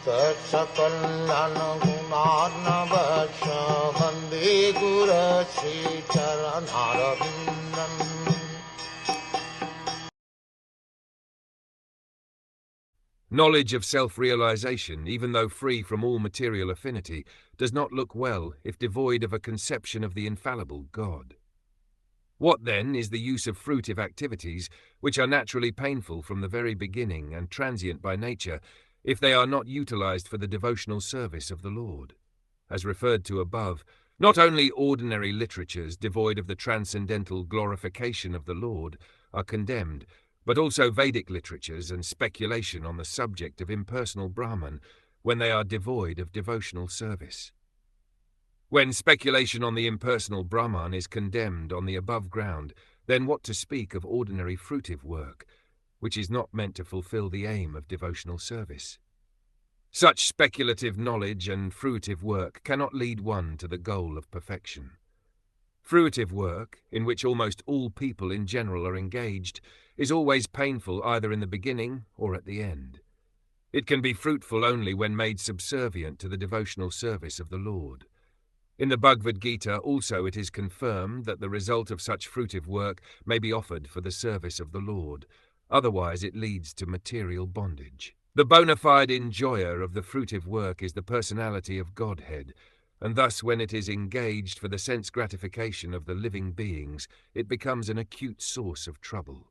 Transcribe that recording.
Sakalayan Gunarnavasya Vande Guru Sri Charanaravindan. Knowledge of self-realization, even though free from all material affinity, does not look well if devoid of a conception of the infallible God. What, then, is the use of fruitive activities, which are naturally painful from the very beginning and transient by nature, if they are not utilized for the devotional service of the Lord? As referred to above, not only ordinary literatures devoid of the transcendental glorification of the Lord are condemned, but also Vedic literatures and speculation on the subject of impersonal Brahman when they are devoid of devotional service. When speculation on the impersonal Brahman is condemned on the above ground, then what to speak of ordinary fruitive work, which is not meant to fulfill the aim of devotional service? Such speculative knowledge and fruitive work cannot lead one to the goal of perfection. Fruitive work, in which almost all people in general are engaged, is always painful either in the beginning or at the end. It can be fruitful only when made subservient to the devotional service of the Lord. In the Bhagavad Gita also it is confirmed that the result of such fruitive work may be offered for the service of the Lord, otherwise it leads to material bondage. The bona fide enjoyer of the fruitive work is the personality of Godhead, and thus when it is engaged for the sense gratification of the living beings, it becomes an acute source of trouble.